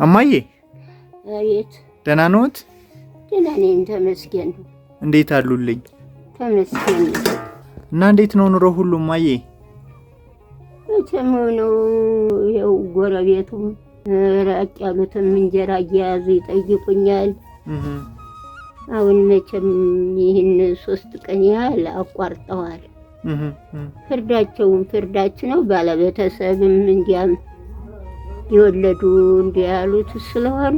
እማዬ አቤት። ደህና ነዎት? ደህና ነኝ ተመስገን። እንዴት አሉልኝ? ተመስገን። እና እንዴት ነው ኑሮ ሁሉ እማዬ? መቼም ነው ይኸው ጎረቤቱም ራቅ ያሉትም እንጀራ እየያዙ ይጠይቁኛል። አሁን መቼም ይህን 3 ቀን ያህል አቋርጠዋል። ፍርዳቸውም ፍርዳችን ነው። ባለቤተሰብም እንዲያም የወለዱ እንዲያሉት ስለሆኑ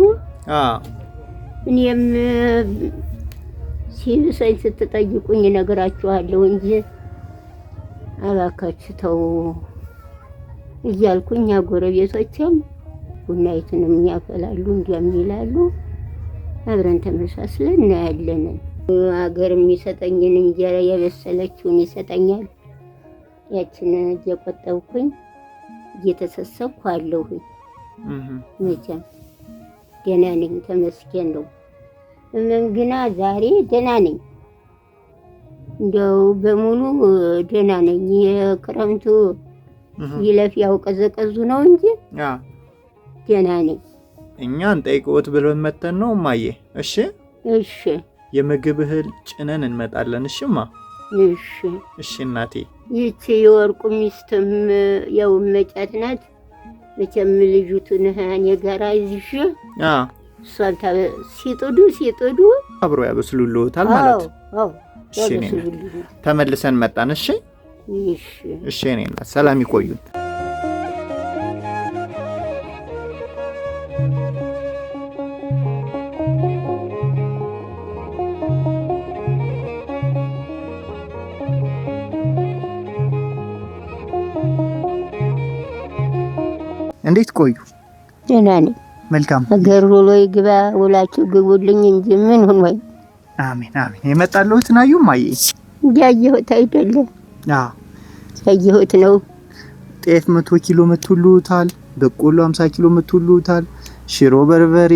እኔም ሲብሰኝ ስትጠይቁኝ እነግራችኋለሁ እንጂ እባካችሁ ተው እያልኩኝ ጎረቤቶቼም ቡናይቱንም ያፈላሉ እንዲያም ይላሉ። አብረን ተመሳስለን እናያለን። አገር የሚሰጠኝን እንጀራ የበሰለችውን ይሰጠኛል። ያችን እየቆጠብኩኝ እየተሰሰብኩ አለሁኝ። መቼም ደህና ነኝ ተመስገን ነው። ግና ዛሬ ደህና ነኝ፣ እንደው በሙሉ ደህና ነኝ። የክረምቱ ይለፍ ያው ቀዘቀዙ ነው እንጂ ደህና ነኝ። እኛ እንጠይቅዎት ብለን መተን ነው እማዬ። እሺ እሺ፣ የምግብ እህል ጭነን እንመጣለን። እሺማ እሺ እሺ እናቴ። ይቺ የወርቁ ሚስትም ያው መጫት ናት። መቼም ልጅቱን እኔ ጋር ይዤ እሷን ሲጥዱ አብሮ ያበስሉልዎታል ማለት። አዎ እሺ፣ ተመልሰን መጣን። እሺ እሺ እሺ። እኔና ሰላም ይቆዩን። እንዴት ቆዩ? ደህና ነኝ። መልካም አገር ውሎ ይግባ፣ ውላችሁ ግቡልኝ እንጂ ምን ሆነ? አሜን አሜን። የመጣልዎት ናዩ እማዬ? ያየሁት አይደለም? ያየሁት ነው። ጤፍ 100 ኪሎ መጥቶልዎታል። በቆሎ 50 ኪሎ መጥቶልዎታል። ሽሮ በርበሬ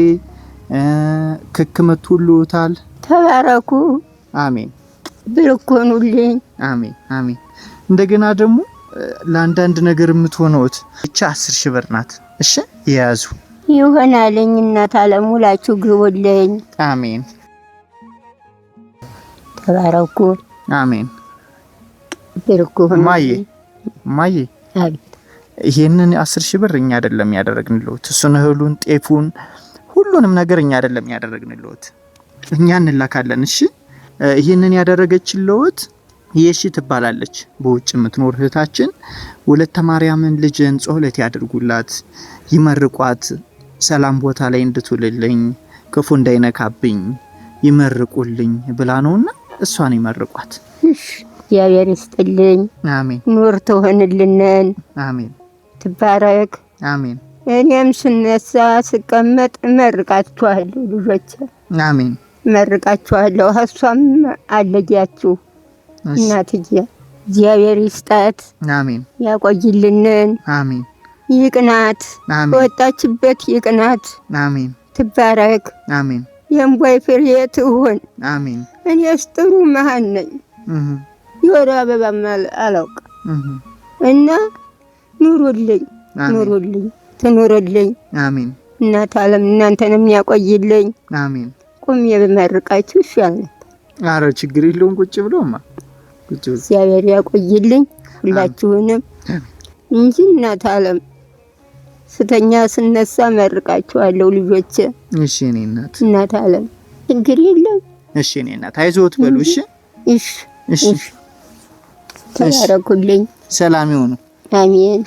ክክ መጥቶልዎታል። ተባረኩ። አሜን። ብርክ ሆኑልኝ። አሜን አሜን። እንደገና ደግሞ ለአንዳንድ ነገር የምትሆነውት ብቻ 10 ሺህ ብር ናት። እሺ ይያዙ። ይሆናልኝ። እናት ዓለም ውላችሁ ግቡልኝ። አሜን። ተባረኩ። አሜን። ብርኩ ሆኑ። ማዬ አቤት። ይሄንን 10 ሺህ ብር እኛ አይደለም ያደረግንልዎት። እሱን እህሉን፣ ጤፉን፣ ሁሉንም ነገር እኛ አይደለም ያደረግንልዎት። እኛ እንላካለን። እሺ ይሄንን ያደረገችልዎት የሺ ትባላለች። በውጭ የምትኖር እህታችን ወለተ ማርያምን ልጅን ጸሎት ያድርጉላት፣ ይመርቋት፣ ሰላም ቦታ ላይ እንድትውልልኝ፣ ክፉ እንዳይነካብኝ ይመርቁልኝ ብላ ነውና እሷን ይመርቋት። እሺ እግዚአብሔር ይስጥልኝ። አሜን። ኑር ትሆንልነን። አሜን። ትባረክ። አሜን። እኔም ስነሳ ስቀመጥ እመርቃችኋለሁ ልጆቼ። አሜን። እመርቃችኋለሁ። እሷም አለጊያችሁ እናትዬ እግዚአብሔር ይስጣት። አሜን። ያቆይልንን። አሜን። ይቅናት። አሜን። ወጣችበት ይቅናት። አሜን። ትባረክ። አሜን። የእምቧይ ፍሬ ትሁን። አሜን። እኔስ ጥሩ መሃን ነኝ። የወር አበባም አላውቅም። እና ኑሩልኝ፣ ኑሩልኝ፣ ትኑሩልኝ። አሜን። እናት ዓለም እናንተንም ያቆይልኝ። አሜን። ቁሜ ብመርቃችሁ ይሻል ነበር። ኧረ ችግር የለውም። ቁጭ ብሎማ ቁጭ ብሎ እግዚአብሔር ያቆይልኝ ሁላችሁንም እንጂ እናት ዓለም ስተኛ ስነሳ መርቃችኋለሁ ልጆቼ። እሺ እኔ እናት ዓለም ችግር የለም። እሺ እኔ እናት አይዞት በሉ። እሺ እሺ እሺ። ተባረኩልኝ። ሰላም ይሁኑ። አሜን።